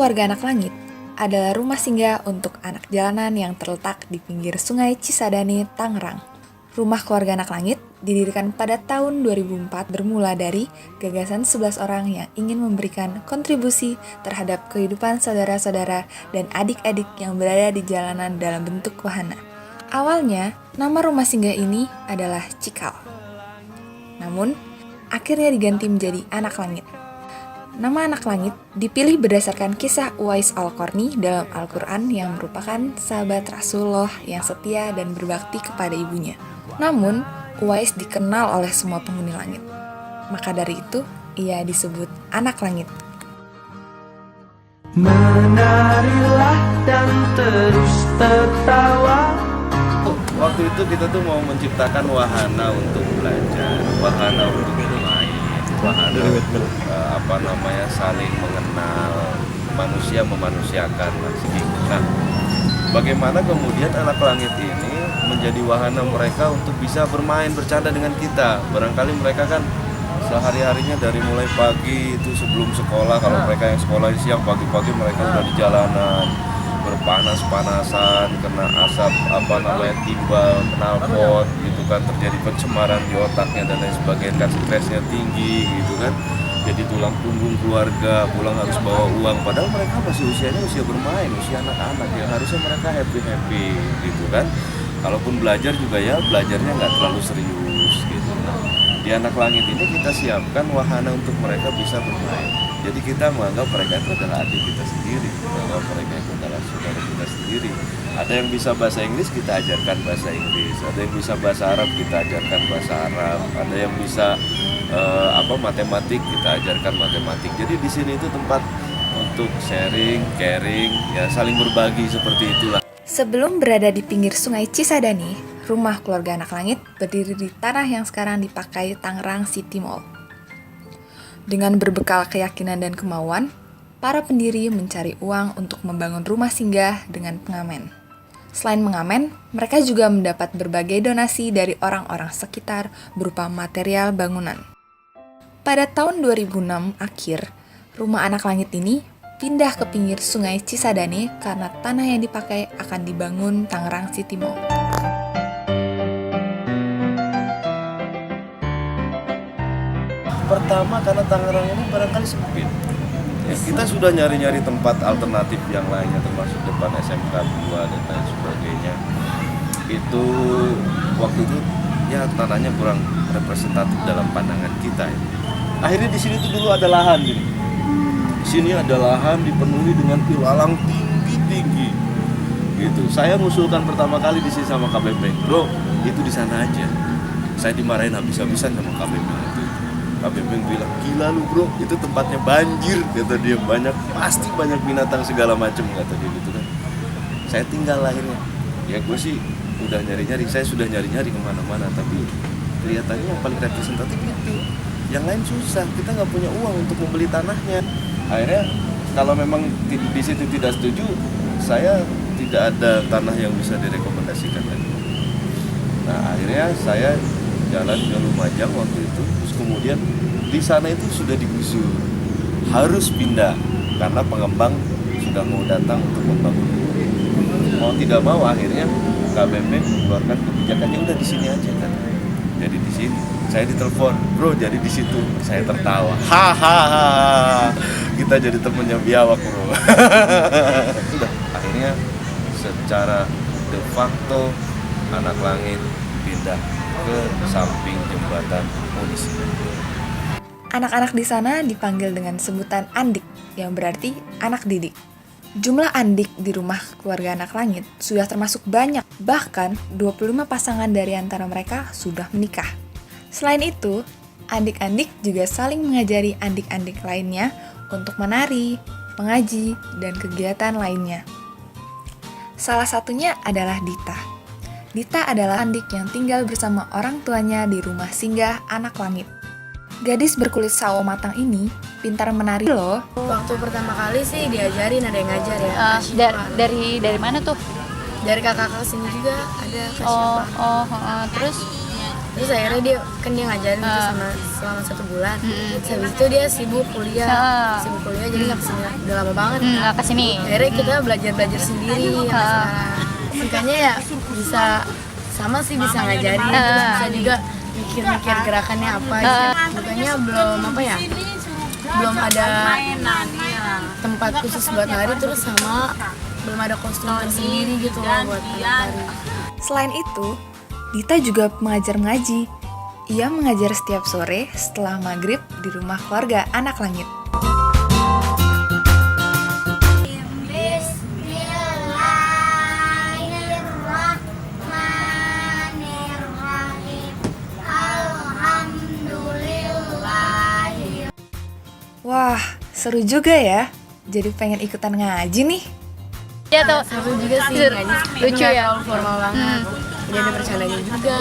Keluarga Anak Langit adalah rumah singgah untuk anak jalanan yang terletak di pinggir Sungai Cisadane, Tangerang. Rumah Keluarga Anak Langit didirikan pada tahun 2004 bermula dari gagasan 11 orang yang ingin memberikan kontribusi terhadap kehidupan saudara-saudara dan adik-adik yang berada di jalanan dalam bentuk wahana. Awalnya, nama rumah singgah ini adalah Cikal. Namun, akhirnya diganti menjadi Anak Langit. Nama Anak Langit dipilih berdasarkan kisah Uwais Al-Qarni dalam Al-Quran yang merupakan sahabat Rasulullah yang setia dan berbakti kepada ibunya. Namun, Uwais dikenal oleh semua penghuni langit. Maka dari itu, ia disebut Anak Langit. Menarilah dan terus tertawa. Waktu itu kita tuh mau menciptakan wahana untuk belajar, wahana untuk bermain, wahana saling mengenal, manusia memanusiakan. Nah, bagaimana kemudian Anak Langit ini menjadi wahana mereka untuk bisa bermain, bercanda dengan kita. Barangkali mereka kan sehari-harinya dari mulai pagi itu sebelum sekolah, kalau mereka yang sekolah siang, pagi-pagi mereka udah di jalanan berpanas-panasan, kena asap timbal, knalpot gitu kan, terjadi pencemaran di otaknya dan lain sebagainya, kan stresnya tinggi gitu kan, jadi tulang punggung keluarga, pulang harus bawa uang, padahal mereka masih usianya usia bermain, usia anak-anak ya, harusnya mereka happy gitu kan. Kalaupun belajar juga ya belajarnya nggak terlalu serius gitu. Nah, di Anak Langit ini kita siapkan wahana untuk mereka bisa bermain. Jadi kita menganggap mereka itu adalah adik kita sendiri, menganggap mereka itu adalah saudara kita sendiri. Ada yang bisa bahasa Inggris, kita ajarkan bahasa Inggris. Ada yang bisa bahasa Arab, kita ajarkan bahasa Arab. Ada yang bisa matematik, kita ajarkan matematik. Jadi di sini itu tempat untuk sharing, caring, ya saling berbagi seperti itulah. Sebelum berada di pinggir Sungai Cisadane, rumah Keluarga Anak Langit berdiri di tanah yang sekarang dipakai Tangerang City Mall. Dengan berbekal keyakinan dan kemauan, para pendiri mencari uang untuk membangun rumah singgah dengan pengamen. Selain mengamen, mereka juga mendapat berbagai donasi dari orang-orang sekitar berupa material bangunan. Pada tahun 2006 akhir, rumah Anak Langit ini pindah ke pinggir Sungai Cisadane karena tanah yang dipakai akan dibangun Tangerang City Mall. Pertama karena Tangerang ini barangkali sempit. Ya, kita sudah nyari-nyari tempat alternatif yang lainnya, termasuk depan SMK 2 dan lain sebagainya. Itu waktu itu ya tanahnya kurang representatif dalam pandangan kita. Ya. Akhirnya di sini tuh dulu ada lahan gini. Di sini ada lahan dipenuhi dengan ilalang tinggi-tinggi. Gitu. Saya ngusulkan pertama kali di sini sama KBP, bro, itu di sana aja. Saya dimarahin habis-habisan sama KBP itu. KBP bilang, gila lu bro, itu tempatnya banjir, kata dia, pasti banyak binatang segala macam, kata dia gitu kan. Saya tinggal akhirnya, ya gue sih udah nyari-nyari, saya sudah nyari-nyari kemana-mana, tapi kelihatannya yang paling representatif itu, yang lain susah, kita nggak punya uang untuk membeli tanahnya. Akhirnya kalau memang di situ tidak setuju, saya tidak ada tanah yang bisa direkomendasikan lagi. Nah akhirnya saya jalan ke Lumajang waktu itu, terus kemudian di sana itu sudah digusur, harus pindah karena pengembang sudah mau datang untuk membangun. Mau tidak mau akhirnya KBP mengeluarkan kebijakan, ya udah di sini aja kan. Jadi di sini, saya ditelepon, bro jadi di situ, saya tertawa, hahaha, kita jadi temennya biawak bro. Sudah akhirnya secara de facto Anak Langit pindah ke samping jembatan munisi. Anak-anak di sana dipanggil dengan sebutan Andik, yang berarti anak didik. Jumlah Andik di rumah Keluarga Anak Langit sudah termasuk banyak, bahkan 25 pasangan dari antara mereka sudah menikah. Selain itu, Andik-Andik juga saling mengajari Andik-Andik lainnya untuk menari, mengaji, dan kegiatan lainnya. Salah satunya adalah Dita. Dita adalah Andik yang tinggal bersama orang tuanya di rumah singgah Anak Langit. Gadis berkulit sawo matang ini pintar menari loh. Waktu pertama kali sih diajarin, ada yang ngajar ya. Dari mana tuh? Dari kakak-kakak sini juga ada Kak Syifa. Terus Terus akhirnya dia ngajarin gitu selama 1 bulan. Habis itu dia sibuk kuliah jadi nggak kesini, udah lama banget Nggak kesini. akhirnya kita belajar sendiri sampai sekarang. Singkatnya ya bisa sama sih, bisa ngajarin, terus bisa juga mikir-mikir gerakannya apa sih. Bukannya belum ada tempat khusus buat nari, terus sama belum ada kostum tersendiri gitu loh buat nari. Selain itu, Dita juga mengajar mengaji. Ia mengajar setiap sore setelah maghrib di rumah keluarga Anak Langit. Wah, seru juga ya. Jadi pengen ikutan ngaji nih. Iya tuh. Seru juga sih ngaji. Lucu Nggak ya? terlalu formal banget. Jadi ada bercandanya juga.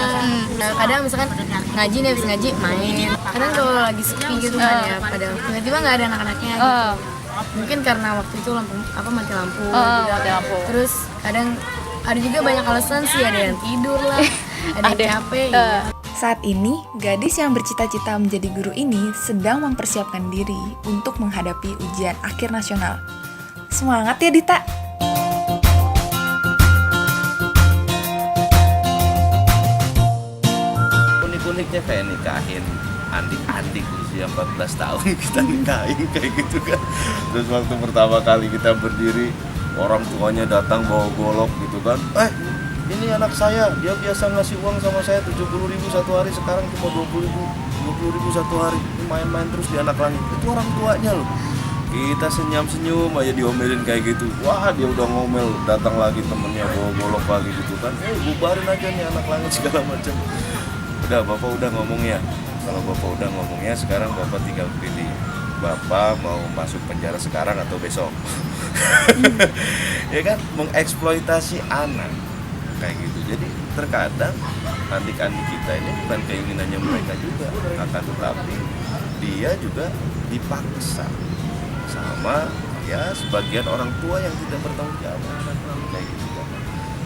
Nah, kadang misalkan ngaji nih, habis ngaji main. Kadang kalau lagi sepi gitu kan ya, pada tiba-tiba nggak ada anak-anaknya gitu. Mungkin karena waktu itu mati lampu juga. mati lampu. Terus kadang ada juga banyak alasan sih, ada yang tidur lah, ada yang capek. Iya. Saat ini, gadis yang bercita-cita menjadi guru ini sedang mempersiapkan diri untuk menghadapi ujian akhir nasional. Semangat ya, Dita! Unik-uniknya kayak nikahin adik-adik usia 14 tahun kita nikahin kayak gitu kan. Terus waktu pertama kali kita berdiri, orang tuanya datang bawa golok gitu kan. Ini anak saya, dia biasa ngasih uang sama saya 70.000 satu hari, sekarang cuma 20.000 satu hari. Ini main-main terus di Anak Langit. Itu orang tuanya loh. Kita senyum-senyum aja diomelin kayak gitu. Wah, dia udah ngomel, datang lagi temennya bawa golok lagi gitu kan. Bubarin aja nih Anak Langit segala macam. Udah, Bapak udah ngomong ya. Kalau Bapak udah ngomongnya, sekarang Bapak tinggal pilih. Bapak mau masuk penjara sekarang atau besok. Ya kan, mengeksploitasi anak kayak gitu. Jadi terkadang adik-adik kita ini bukan keinginannya mereka juga, akan tetapi dia juga dipaksa sama ya sebagian orang tua yang tidak bertanggung jawab kayak gitu kan.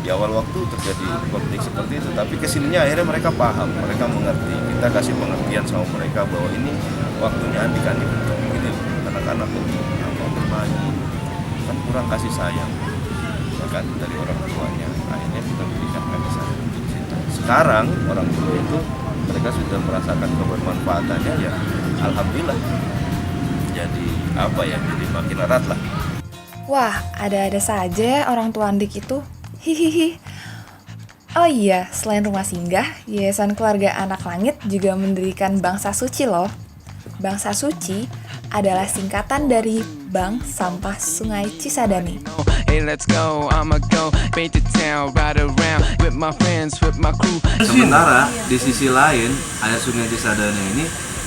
Di awal waktu terjadi konflik seperti itu, tapi kesininya akhirnya mereka paham, mereka mengerti. Kita kasih pengertian sama mereka bahwa ini waktunya adik-adik untuk ini anak-anak untuk bermain, kan kurang kasih sayang kan dari orang tuanya, akhirnya kita berikan kasih sayang untuk kita. Sekarang orang tua itu mereka sudah merasakan kebermanfaatannya, ya alhamdulillah. Jadi jadi makin erat lah. Wah, ada-ada saja ya orang tua adik itu. Hihihi. Oh iya, selain rumah singgah, Yayasan Keluarga Anak Langit juga mendirikan Bangsa Suci loh. Bangsa Suci adalah singkatan dari Bank Sampah Sungai Cisadane. Hey, let's go, I'ma go, paint the town, ride around with my friends, with my crew. Sementara di sisi lain, air Sungai Cisadane ini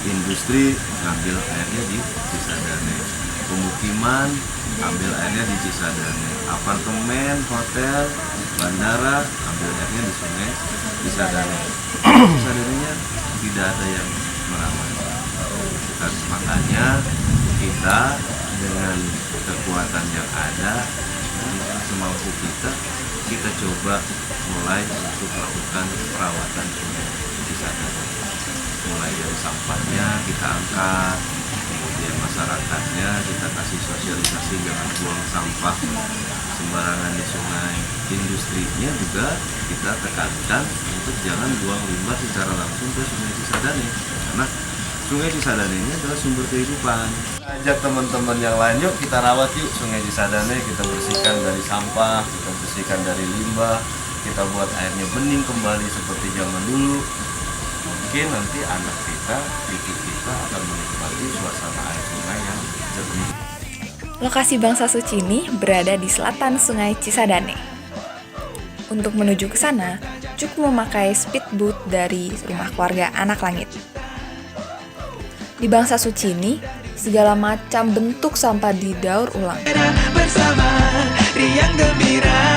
industri ngambil airnya di Cisadane, pemukiman ambil airnya di Cisadane, apartemen, hotel, bandara ambil airnya di Sungai Cisadane. Cisadane-nya tidak ada yang merawat. Makanya kita dengan kekuatan yang ada, semampu kita coba mulai untuk melakukan perawatan sungai Cisadane. Mulai dari sampahnya kita angkat, kemudian masyarakatnya kita kasih sosialisasi jangan buang sampah sembarangan di sungai. Industrinya juga kita tekankan untuk jangan buang limbah secara langsung ke Sungai Cisadane, karena Sungai Cisadane ini adalah sumber kehidupan. Ajak teman-teman yang lain, yuk kita rawat yuk Sungai Cisadane, kita bersihkan dari sampah, kita bersihkan dari limbah, kita buat airnya bening kembali seperti zaman dulu. Mungkin nanti anak kita, cucu kita akan menikmati suasana air sungai yang jernih. Lokasi Bangsa Suci ini berada di selatan Sungai Cisadane. Untuk menuju ke sana, cukup memakai speedboat dari rumah keluarga Anak Langit. Di Bangsa Suci ini, segala macam bentuk sampah didaur ulang. Bersama riang gembira,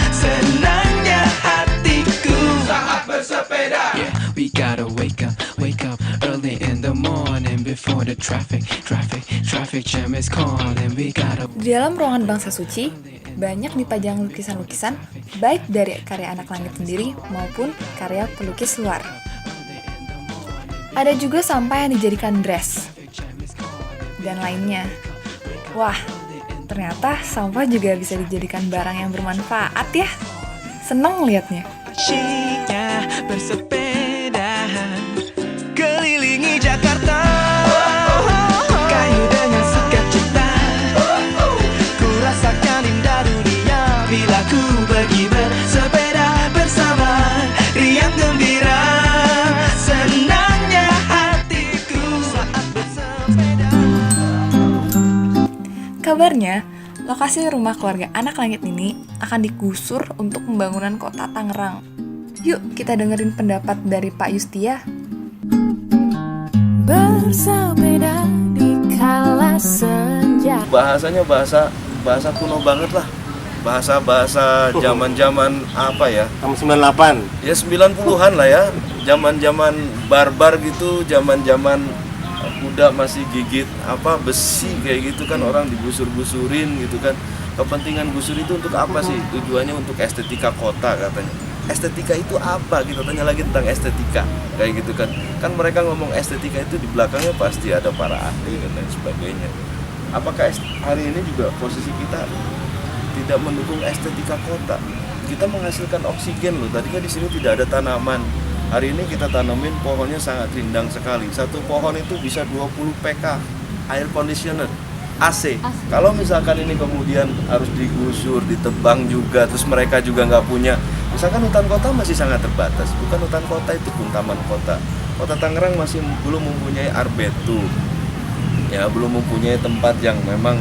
senangnya hatiku saat bersepeda. Yeah, we gotta wake up early in the morning before the traffic jam is calling. We gotta. Di dalam ruangan Bangsa Suci, banyak dipajang lukisan-lukisan, baik dari karya Anak Langit sendiri maupun karya pelukis luar. Ada juga sampah yang dijadikan dress dan lainnya. Wah, ternyata sampah juga bisa dijadikan barang yang bermanfaat ya. Seneng liatnya. Asyiknya bersepeda kelilingi Jakarta, kayu dengan sukacita, ku rasakan indah dunia bila ku pergi bersepeda bersama, riang gembira, senangnya hatiku saat bersepeda. Kabarnya, lokasi rumah keluarga Anak Langit ini akan digusur untuk pembangunan kota Tangerang. Yuk kita dengerin pendapat dari Pak Yustia. Bersepeda di kala senja. Bahasanya bahasa kuno banget lah. Bahasa zaman-zaman apa ya? Tahun 98. Ya 90-an lah ya. Zaman-zaman barbar gitu, zaman-zaman kuda masih gigit apa besi kayak gitu kan, orang digusur-gusurin gitu kan. Kepentingan gusur itu untuk apa sih? Tujuannya untuk estetika kota katanya. Estetika itu apa? Kita tanya lagi tentang estetika kayak gitu kan. Kan mereka ngomong estetika itu di belakangnya pasti ada para ahli dan lain sebagainya. Apakah hari ini juga posisi kita tidak mendukung estetika kota? Kita menghasilkan oksigen loh. Tadi kan di sini tidak ada tanaman. Hari ini kita tanamin pohonnya sangat rindang sekali. Satu pohon itu bisa 20 PK air conditioner, AC. Kalau misalkan ini kemudian harus digusur, ditebang juga, terus mereka juga nggak punya. Misalkan hutan kota masih sangat terbatas. Bukan hutan kota, itu pun taman kota. Kota Tangerang masih belum mempunyai arboretum. Ya, belum mempunyai tempat yang memang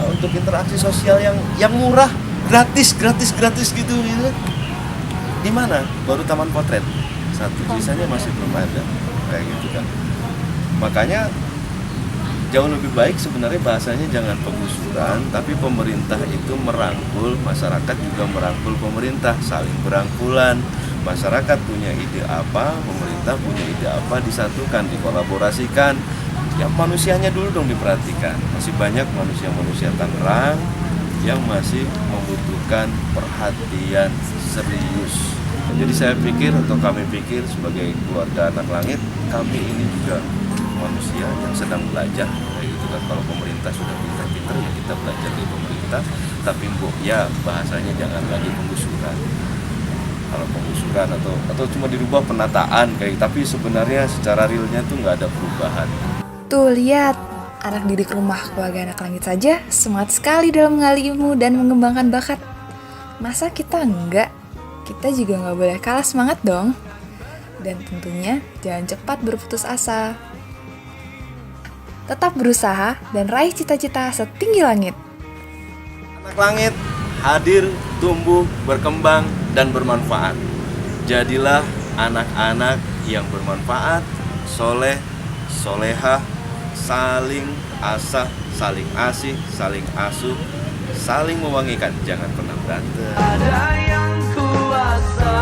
untuk interaksi sosial yang murah, gratis gitu. Di mana? Baru taman potret satu, sisanya masih belum ada kayak gitu kan. Makanya jauh lebih baik sebenarnya bahasanya jangan penggusuran, tapi pemerintah itu merangkul, masyarakat juga merangkul pemerintah, saling berangkulan. Masyarakat punya ide apa, pemerintah punya ide apa, disatukan, dikolaborasikan. Ya manusianya dulu dong diperhatikan. Masih banyak manusia-manusia Tangerang yang masih membutuhkan perhatian serius. Jadi saya pikir atau kami pikir sebagai keluarga Anak Langit, kami ini juga manusia yang sedang belajar. Kayak gitu kan, kalau pemerintah sudah pintar-pintar ya kita belajar dari pemerintah. Tapi ya bahasanya jangan lagi penggusuran. Kalau penggusuran atau cuma dirubah penataan kayak, tapi sebenarnya secara realnya tuh nggak ada perubahan. Tuh lihat, anak didik rumah keluarga Anak Langit saja semangat sekali dalam mengali ilmu dan mengembangkan bakat. Masa kita enggak? Kita juga nggak boleh kalah semangat dong. Dan tentunya jangan cepat berputus asa. Tetap berusaha dan raih cita-cita setinggi langit. Anak Langit hadir, tumbuh, berkembang, dan bermanfaat. Jadilah anak-anak yang bermanfaat, soleh, solehah, saling asah, saling asih, saling asuh, saling mewangikan. Jangan pernah berantem. Ada yang kuasa